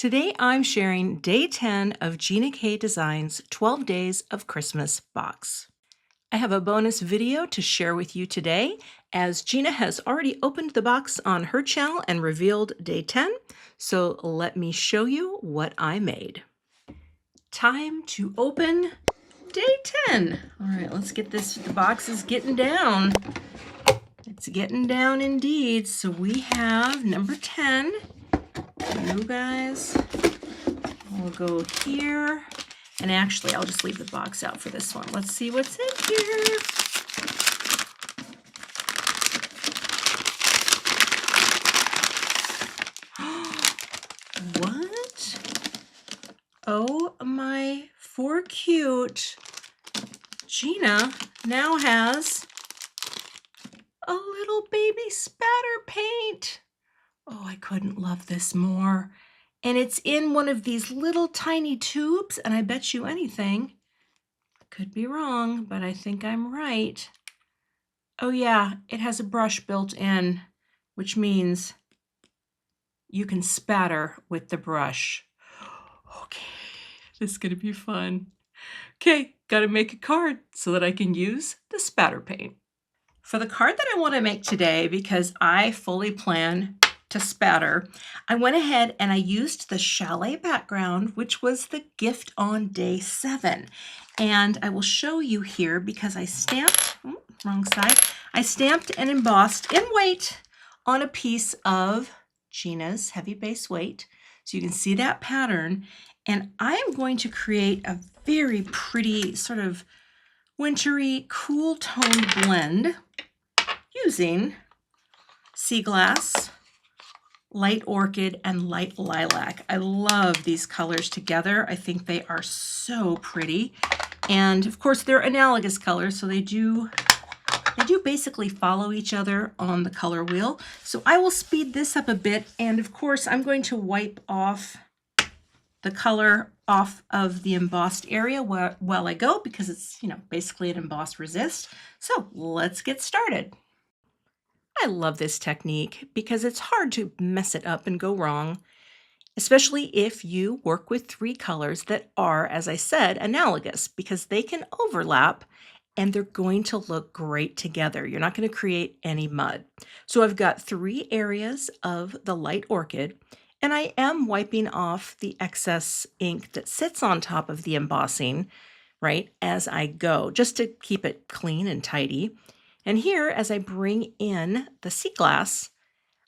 Today I'm sharing day 10 of Gina K Designs 12 Days of Christmas box. I have a bonus video to share with you today as Gina has already opened the box on her channel and revealed day 10. So let me show you what I made. Time to open day 10. All right, let's get this. The box is getting down. It's getting down indeed. So we have number 10. You guys, we'll go here. And actually, I'll just leave the box out for this one. Let's see what's in here. What? Oh my, for cute. Gina now has a little baby spatter paint. Oh, I couldn't love this more. And it's in one of these little tiny tubes, and I bet you anything, could be wrong, but I think I'm right. Oh yeah, it has a brush built in, which means you can spatter with the brush. Okay, this is gonna be fun. Okay, gotta make a card so that I can use the spatter paint. For the card that I wanna make today, because I fully plan to spatter, I went ahead and I used the chalet background, which was the gift on day 7. And I will show you here because I stamped, wrong side, I stamped and embossed in weight on a piece of Gina's heavy base weight. So you can see that pattern. And I am going to create a very pretty sort of wintry, cool tone blend using sea glass, light orchid, and light lilac. I love these colors together. I think they are so pretty. And of course they're analogous colors, so they do basically follow each other on the color wheel. So I will speed this up a bit, and of course I'm going to wipe off the color off of the embossed area while I go, because it's, basically an embossed resist. So let's get started. I love this technique because it's hard to mess it up and go wrong, especially if you work with 3 colors that are, as I said, analogous, because they can overlap and they're going to look great together. You're not going to create any mud. So I've got 3 areas of the light orchid, and I am wiping off the excess ink that sits on top of the embossing, right, as I go, just to keep it clean and tidy. And here, as I bring in the sea glass,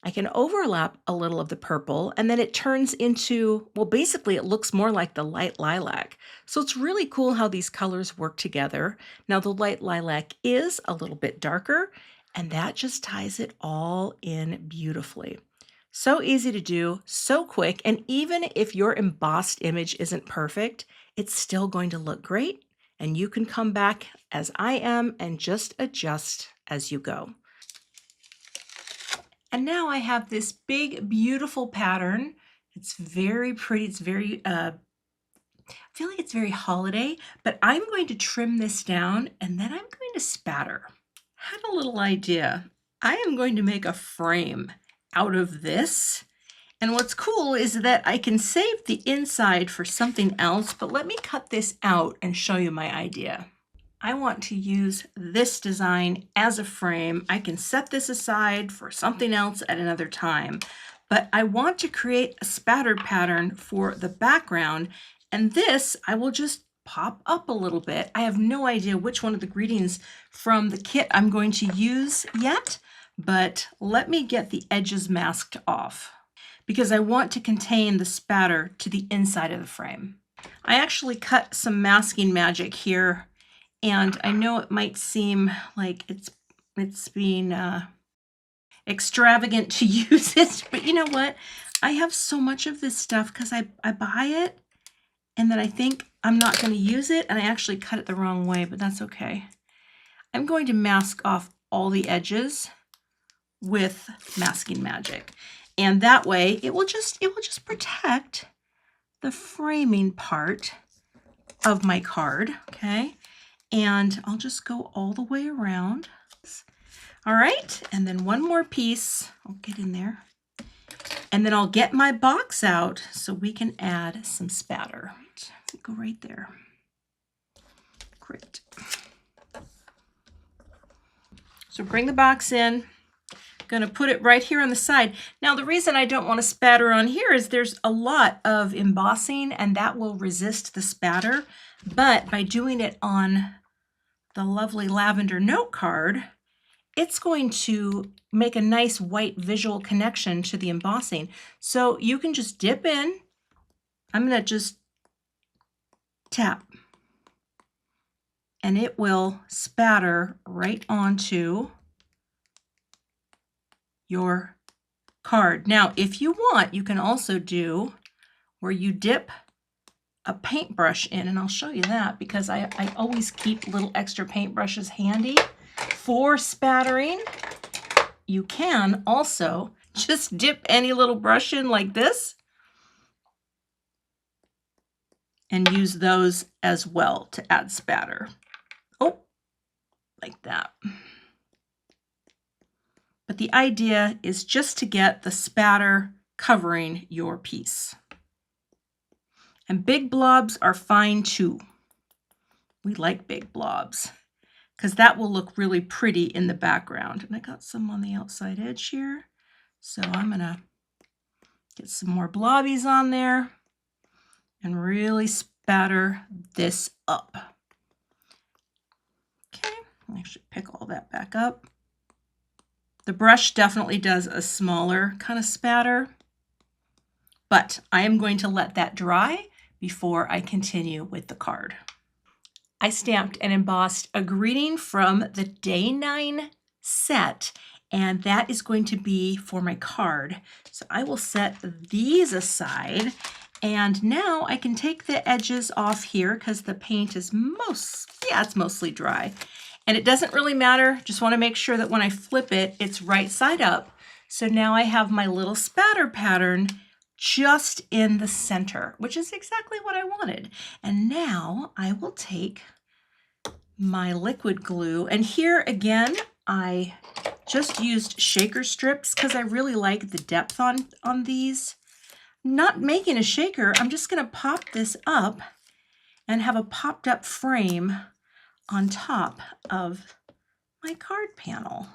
I can overlap a little of the purple, and then it turns into, well, basically it looks more like the light lilac. So it's really cool how these colors work together. Now the light lilac is a little bit darker, and that just ties it all in beautifully. So easy to do, so quick, and even if your embossed image isn't perfect, it's still going to look great. And you can come back as I am and just adjust as you go. And now I have this big, beautiful pattern. It's very pretty. It's very, I feel like it's very holiday, but I'm going to trim this down and then I'm going to spatter. I had a little idea. I am going to make a frame out of this. And what's cool is that I can save the inside for something else, but let me cut this out and show you my idea. I want to use this design as a frame. I can set this aside for something else at another time, but I want to create a spattered pattern for the background, and this I will just pop up a little bit. I have no idea which one of the greetings from the kit I'm going to use yet, but let me get the edges masked off, because I want to contain the spatter to the inside of the frame. I actually cut some masking magic here, and I know it might seem like it's being extravagant to use it, but you know what? I have so much of this stuff because I buy it, and then I think I'm not going to use it, and I actually cut it the wrong way, but that's okay. I'm going to mask off all the edges with masking magic. And that way it will just protect the framing part of my card, okay? And I'll just go all the way around. All right, and then one more piece. I'll get in there. And then I'll get my box out so we can add some spatter. Go right there. Great. So bring the box in. Going to put it right here on the side. Now the reason I don't want to spatter on here is there's a lot of embossing and that will resist the spatter. But by doing it on the lovely lavender note card, it's going to make a nice white visual connection to the embossing. So you can just dip in. I'm going to just tap and it will spatter right onto your card. Now, if you want, you can also do where you dip a paintbrush in, and I'll show you that because I always keep little extra paintbrushes handy for spattering. You can also just dip any little brush in like this and use those as well to add spatter. Oh, like that. But the idea is just to get the spatter covering your piece. And big blobs are fine too. We like big blobs because that will look really pretty in the background. And I got some on the outside edge here. So I'm gonna get some more blobbies on there and really spatter this up. Okay, I should pick all that back up. The brush definitely does a smaller kind of spatter, but I am going to let that dry before I continue with the card. I stamped and embossed a greeting from the Day 9 set, and that is going to be for my card. So I will set these aside, and now I can take the edges off here because the paint is it's mostly dry. And it doesn't really matter, just want to make sure that when I flip it, it's right side up. So now I have my little spatter pattern just in the center, which is exactly what I wanted. And now I will take my liquid glue, and here again, I just used shaker strips because I really like the depth on these. Not making a shaker, I'm just gonna pop this up and have a popped up frame on top of my card panel.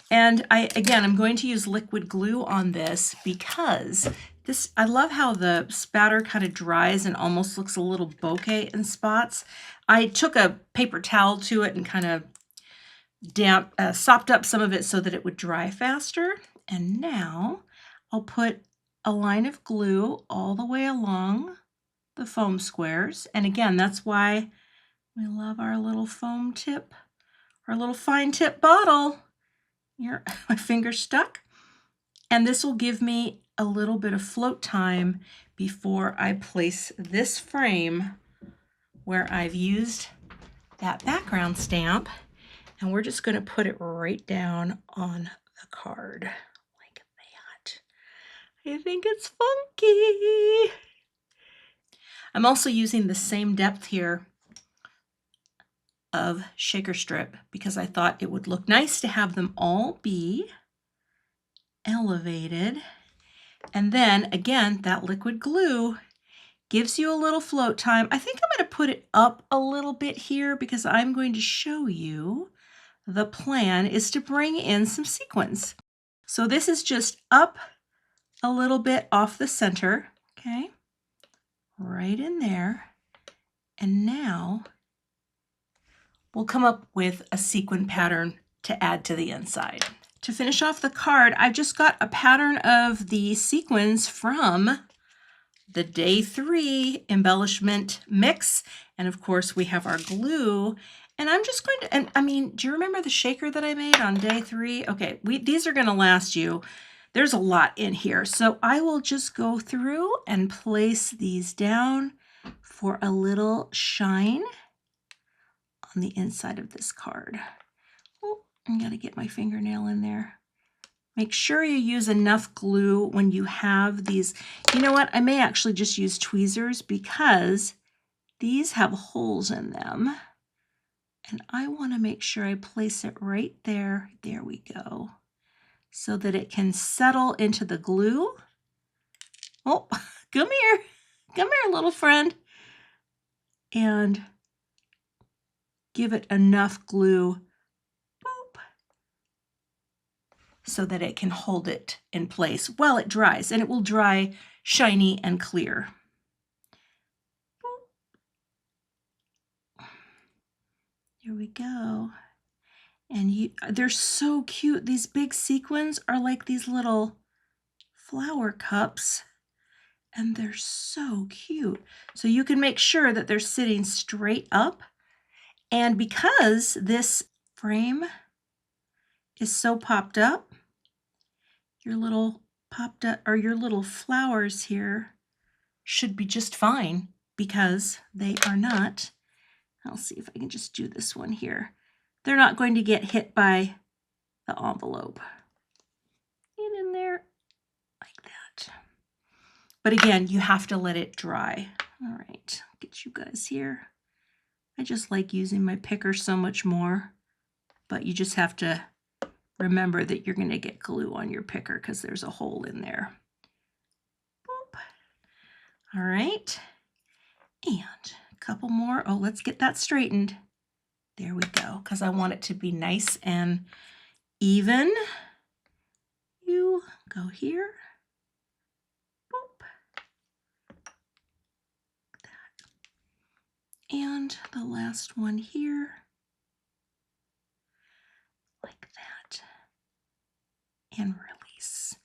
And I'm going to use liquid glue on this because I love how the spatter kind of dries and almost looks a little bokeh in spots. I took a paper towel to it and kind of sopped up some of it so that it would dry faster. And now I'll put a line of glue all the way along the foam squares. And again, that's why we love our little foam tip, our little fine tip bottle. Here, my finger's stuck. And this will give me a little bit of float time before I place this frame where I've used that background stamp. And we're just going to put it right down on the card like that. I think it's funky. I'm also using the same depth here of shaker strip because I thought it would look nice to have them all be elevated. And then again, that liquid glue gives you a little float time. I think I'm going to put it up a little bit here because I'm going to show you the plan is to bring in some sequins. So this is just up a little bit off the center, okay, right in there. And now we'll come up with a sequin pattern to add to the inside. To finish off the card, I've just got a pattern of the sequins from the Day 3 embellishment mix. And of course we have our glue. And I'm just going to, and I mean, do you remember the shaker that I made on Day 3? Okay, these are going to last you. There's a lot in here. So I will just go through and place these down for a little shine on the inside of this card. Oh, I gotta get my fingernail in there. Make sure you use enough glue when you have these. You know what? I may actually just use tweezers because these have holes in them. And I want to make sure I place it right there. There we go. so that it can settle into the glue. Oh, come here. Come here, little friend. And give it enough glue, boop, so that it can hold it in place while it dries, and it will dry shiny and clear. Here we go. And they're so cute. These big sequins are like these little flower cups, and they're so cute. So you can make sure that they're sitting straight up. And because this frame is so popped up, your little flowers here should be just fine, because they are not. I'll see if I can just do this one here. They're not going to get hit by the envelope. Get in there like that. But again, you have to let it dry. All right, get you guys here. I just like using my picker so much more, but you just have to remember that you're going to get glue on your picker because there's a hole in there. Boop. All right, and a couple more. Oh, let's get that straightened. There we go, because I want it to be nice and even. You go here. Boop. And the last one here, like that, and release.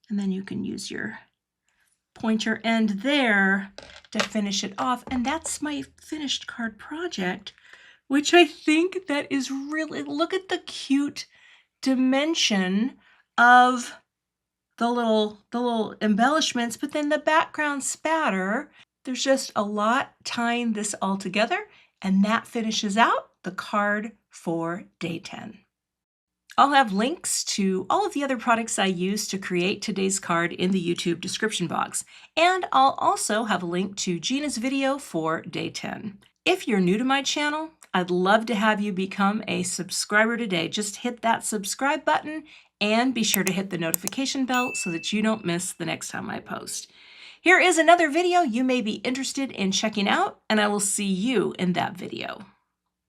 And then you can use your pointer end there to finish it off. And that's my finished card project, which I think that is really, look at the cute dimension of the little embellishments, but then the background spatter. There's just a lot tying this all together, and that finishes out the card for day 10. I'll have links to all of the other products I used to create today's card in the YouTube description box, and I'll also have a link to Gina's video for day 10. If you're new to my channel, I'd love to have you become a subscriber today. Just hit that subscribe button and be sure to hit the notification bell so that you don't miss the next time I post. Here is another video you may be interested in checking out, and I will see you in that video.